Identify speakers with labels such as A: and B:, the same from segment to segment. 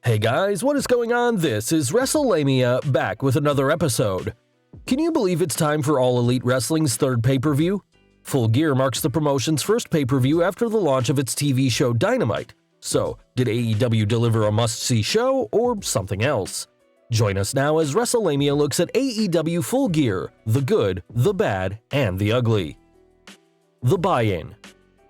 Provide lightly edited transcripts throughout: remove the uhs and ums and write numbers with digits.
A: Hey guys, what is going on? This is Wrestlelamia, back with another episode. Can you believe it's time for All Elite Wrestling's third pay-per-view? Full Gear marks the promotion's first pay-per-view after the launch of its TV show Dynamite. So, did AEW deliver a must-see show or something else? Join us now as Wrestlelamia looks at AEW Full Gear, the good, the bad, and the ugly. The buy-in.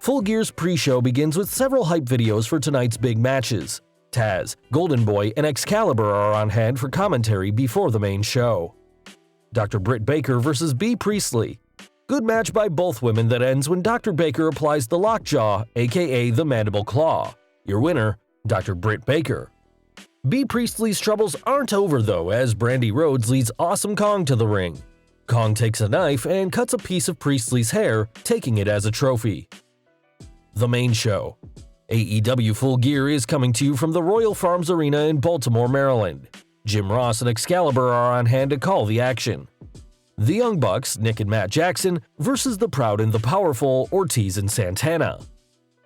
A: Full Gear's pre-show begins with several hype videos for tonight's big matches. Taz, Golden Boy, and Excalibur are on hand for commentary before the main show. Dr. Britt Baker vs. Bea Priestley. Good match by both women that ends when Dr. Baker applies the lockjaw, aka the mandible claw. Your winner, Dr. Britt Baker. Bea Priestley's troubles aren't over though, as Brandi Rhodes leads Awesome Kong to the ring. Kong takes a knife and cuts a piece of Priestley's hair, taking it as a trophy. The main show. AEW Full Gear is coming to you from the Royal Farms Arena in Baltimore, Maryland. Jim Ross and Excalibur are on hand to call the action. The Young Bucks, Nick and Matt Jackson, versus the Proud and the Powerful, Ortiz and Santana.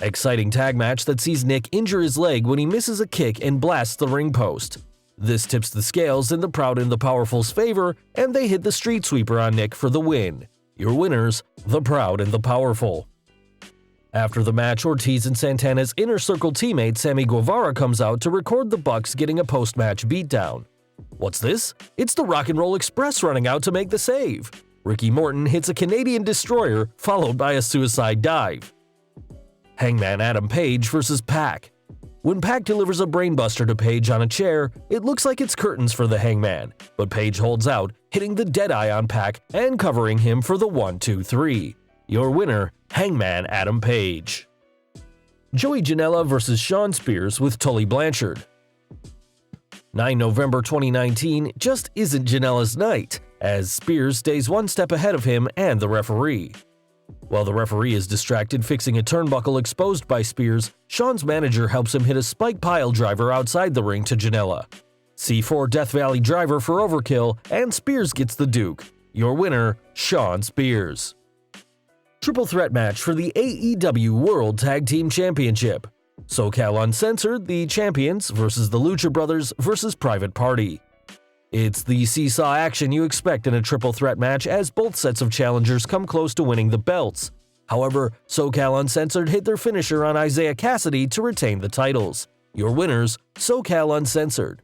A: Exciting tag match that sees Nick injure his leg when he misses a kick and blasts the ring post. This tips the scales in the Proud and the Powerful's favor, and they hit the Street Sweeper on Nick for the win. Your winners, the Proud and the Powerful. After the match, Ortiz and Santana's Inner Circle teammate Sammy Guevara comes out to record the Bucks getting a post-match beatdown. What's this? It's the Rock and Roll Express running out to make the save. Ricky Morton hits a Canadian Destroyer, followed by a suicide dive. Hangman Adam Page vs. Pac. When Pac delivers a brainbuster to Page on a chair, it looks like it's curtains for the Hangman, but Page holds out, hitting the Deadeye on Pac and covering him for the 1-2-3. Your winner, Hangman Adam Page. Joey Janela vs. Shawn Spears with Tully Blanchard. 9 November 2019 just isn't Janela's night, as Spears stays one step ahead of him and the referee. While the referee is distracted fixing a turnbuckle exposed by Spears, Shawn's manager helps him hit a spike pile driver outside the ring to Janela. C4 Death Valley driver for overkill, and Spears gets the Duke. Your winner, Shawn Spears. Triple threat match for the AEW World Tag Team Championship. SoCal Uncensored, the champions, versus the Lucha Brothers versus Private Party. It's the seesaw action you expect in a triple threat match as both sets of challengers come close to winning the belts. However, SoCal Uncensored hit their finisher on Isaiah Cassidy to retain the titles. Your winners, SoCal Uncensored.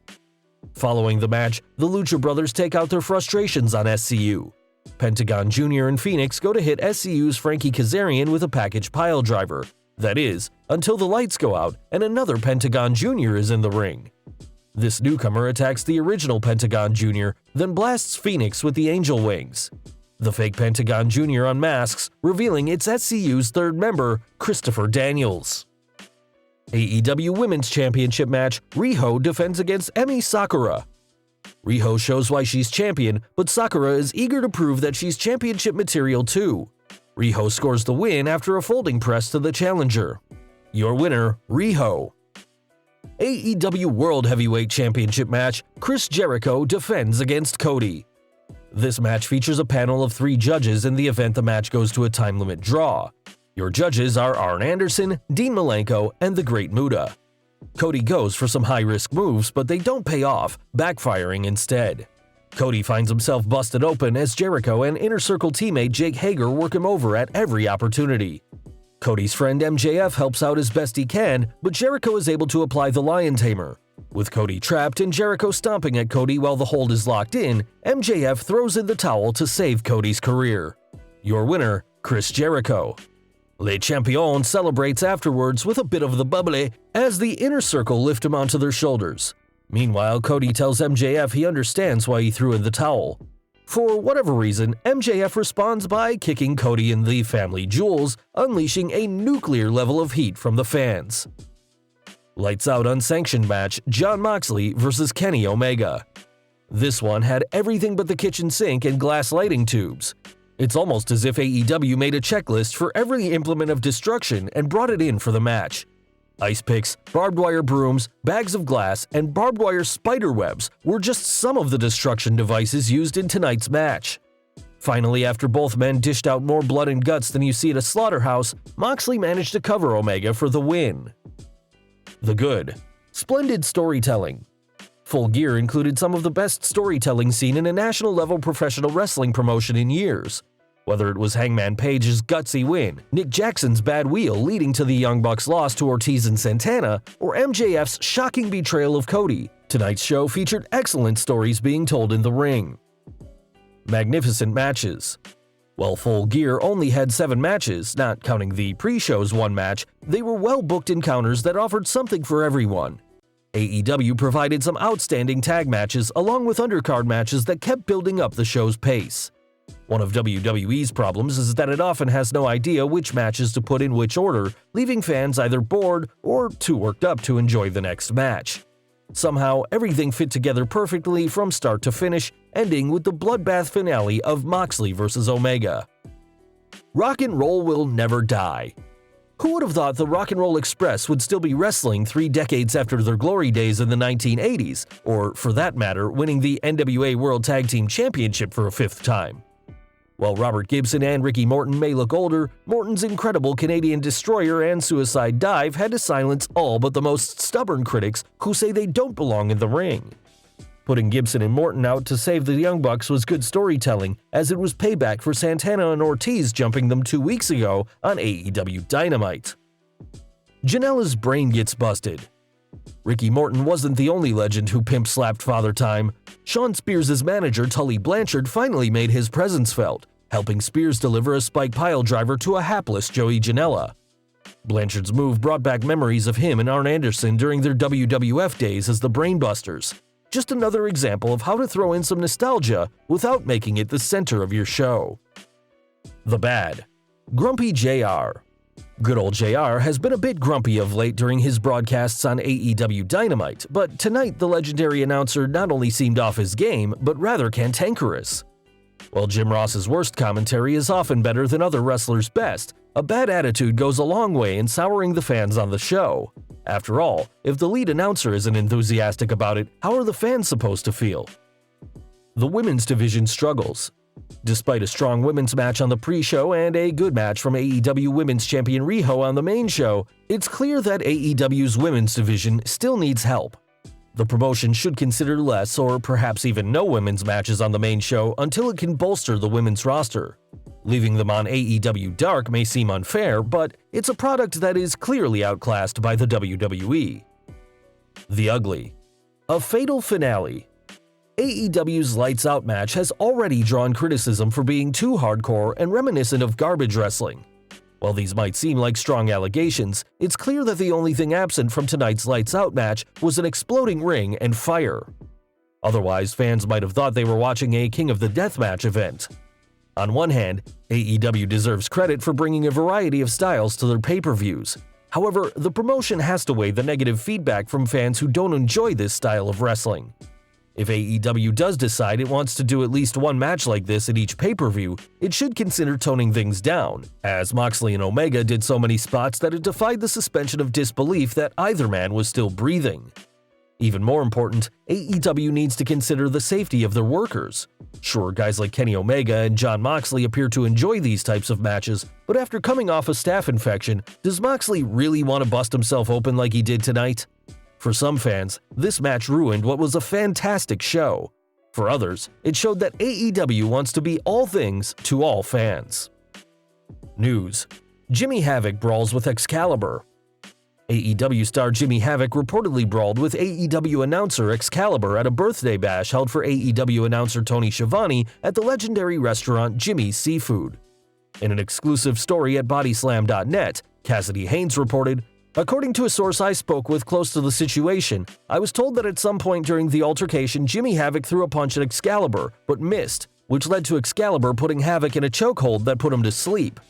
A: Following the match, the Lucha Brothers take out their frustrations on SCU. Pentagon Jr. and Phoenix go to hit SCU's Frankie Kazarian with a package pile driver. That is, until the lights go out and another Pentagon Jr. is in the ring. This newcomer attacks the original Pentagon Jr., then blasts Phoenix with the Angel Wings. The fake Pentagon Jr. unmasks, revealing it's SCU's third member, Christopher Daniels. AEW Women's Championship match, Riho defends against Emi Sakura. Riho shows why she's champion, but Sakura is eager to prove that she's championship material too. Riho scores the win after a folding press to the challenger. Your winner, Riho. AEW World Heavyweight Championship match, Chris Jericho defends against Cody. This match features a panel of 3 judges in the event the match goes to a time limit draw. Your judges are Arn Anderson, Dean Malenko, and the Great Muta. Cody goes for some high-risk moves, but they don't pay off, backfiring instead. Cody finds himself busted open as Jericho and Inner Circle teammate Jake Hager work him over at every opportunity. Cody's friend MJF helps out as best he can, but Jericho is able to apply the Lion Tamer. With Cody trapped and Jericho stomping at Cody while the hold is locked in, MJF throws in the towel to save Cody's career. Your winner, Chris Jericho. Le Champion celebrates afterwards with a bit of the bubbly as the Inner Circle lift him onto their shoulders. Meanwhile, Cody tells MJF he understands why he threw in the towel. For whatever reason, MJF responds by kicking Cody in the family jewels, unleashing a nuclear level of heat from the fans. Lights Out unsanctioned match, Jon Moxley vs. Kenny Omega. This one had everything but the kitchen sink and glass lighting tubes. It's almost as if AEW made a checklist for every implement of destruction and brought it in for the match. Ice picks, barbed wire brooms, bags of glass, and barbed wire spider webs were just some of the destruction devices used in tonight's match. Finally, after both men dished out more blood and guts than you see at a slaughterhouse, Moxley managed to cover Omega for the win. The Good. Splendid storytelling. Full Gear included some of the best storytelling seen in a national-level professional wrestling promotion in years. Whether it was Hangman Page's gutsy win, Nick Jackson's bad wheel leading to the Young Bucks' loss to Ortiz and Santana, or MJF's shocking betrayal of Cody, tonight's show featured excellent stories being told in the ring. Magnificent matches. While Full Gear only had 7 matches, not counting the pre-show's 1 match, they were well-booked encounters that offered something for everyone. AEW provided some outstanding tag matches along with undercard matches that kept building up the show's pace. One of WWE's problems is that it often has no idea which matches to put in which order, leaving fans either bored or too worked up to enjoy the next match. Somehow, everything fit together perfectly from start to finish, ending with the bloodbath finale of Moxley vs. Omega. Rock and roll will never die. Who would have thought the Rock and Roll Express would still be wrestling 3 decades after their glory days in the 1980s, or for that matter, winning the NWA World Tag Team Championship for a 5th time? While Robert Gibson and Ricky Morton may look older, Morton's incredible Canadian Destroyer and Suicide Dive had to silence all but the most stubborn critics who say they don't belong in the ring. Putting Gibson and Morton out to save the Young Bucks was good storytelling, as it was payback for Santana and Ortiz jumping them 2 weeks ago on AEW Dynamite. Janela's brain gets busted. Ricky Morton wasn't the only legend who pimp-slapped Father Time. Sean Spears' manager Tully Blanchard finally made his presence felt, helping Spears deliver a spike piledriver to a hapless Joey Janela. Blanchard's move brought back memories of him and Arn Anderson during their WWF days as the Brainbusters. Just another example of how to throw in some nostalgia without making it the center of your show. The Bad. Grumpy JR. Good old JR has been a bit grumpy of late during his broadcasts on AEW Dynamite, but tonight the legendary announcer not only seemed off his game, but rather cantankerous. While Jim Ross's worst commentary is often better than other wrestlers' best, a bad attitude goes a long way in souring the fans on the show. After all, if the lead announcer isn't enthusiastic about it, how are the fans supposed to feel? The women's division struggles. Despite a strong women's match on the pre-show and a good match from AEW Women's Champion Riho on the main show, it's clear that AEW's women's division still needs help. The promotion should consider less or perhaps even no women's matches on the main show until it can bolster the women's roster. Leaving them on AEW Dark may seem unfair, but it's a product that is clearly outclassed by the WWE. The Ugly. A fatal finale. AEW's Lights Out match has already drawn criticism for being too hardcore and reminiscent of garbage wrestling. While these might seem like strong allegations, it's clear that the only thing absent from tonight's Lights Out match was an exploding ring and fire. Otherwise, fans might have thought they were watching a King of the Deathmatch event. On one hand, AEW deserves credit for bringing a variety of styles to their pay-per-views. However, the promotion has to weigh the negative feedback from fans who don't enjoy this style of wrestling. If AEW does decide it wants to do at least one match like this at each pay-per-view, it should consider toning things down, as Moxley and Omega did so many spots that it defied the suspension of disbelief that either man was still breathing. Even more important, AEW needs to consider the safety of their workers. Sure, guys like Kenny Omega and Jon Moxley appear to enjoy these types of matches, but after coming off a staph infection, does Moxley really want to bust himself open like he did tonight? For some fans, this match ruined what was a fantastic show. For others, it showed that AEW wants to be all things to all fans. News: Jimmy Havoc brawls with Excalibur. AEW star Jimmy Havoc reportedly brawled with AEW announcer Excalibur at a birthday bash held for AEW announcer Tony Schiavone at the legendary restaurant Jimmy's Seafood. In an exclusive story at Bodyslam.net, Cassidy Haynes reported, "According to a source I spoke with close to the situation, I was told that at some point during the altercation Jimmy Havoc threw a punch at Excalibur, but missed, which led to Excalibur putting Havoc in a chokehold that put him to sleep.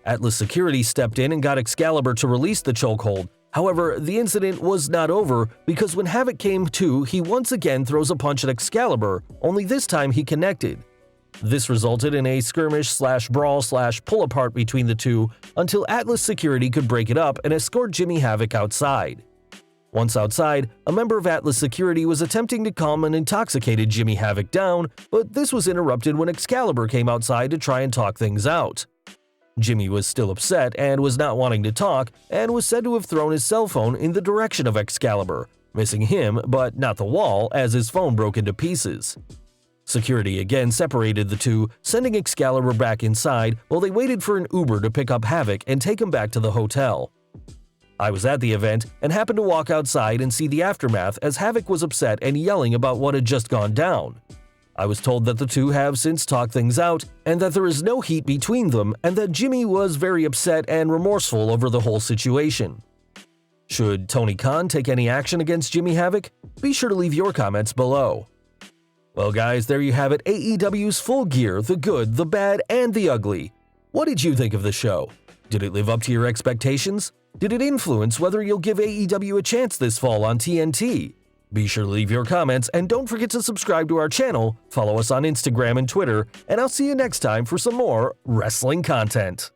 A: Atlas Security stepped in and got Excalibur to release the chokehold. However, the incident was not over because when Havoc came to, he once again throws a punch at Excalibur, only this time he connected. This resulted in a skirmish/brawl/pull-apart between the two until Atlas Security could break it up and escort Jimmy Havoc outside. Once outside, a member of Atlas Security was attempting to calm an intoxicated Jimmy Havoc down, but this was interrupted when Excalibur came outside to try and talk things out. Jimmy was still upset and was not wanting to talk, and was said to have thrown his cell phone in the direction of Excalibur, missing him but not the wall as his phone broke into pieces. Security again separated the two, sending Excalibur back inside while they waited for an Uber to pick up Havoc and take him back to the hotel. I was at the event and happened to walk outside and see the aftermath as Havoc was upset and yelling about what had just gone down. I was told that the two have since talked things out and that there is no heat between them and that Jimmy was very upset and remorseful over the whole situation. Should Tony Khan take any action against Jimmy Havoc? Be sure to leave your comments below. Well guys, there you have it, AEW's Full Gear, the good, the bad, and the ugly. What did you think of the show? Did it live up to your expectations? Did it influence whether you'll give AEW a chance this fall on TNT? Be sure to leave your comments and don't forget to subscribe to our channel, follow us on Instagram and Twitter, and I'll see you next time for some more wrestling content.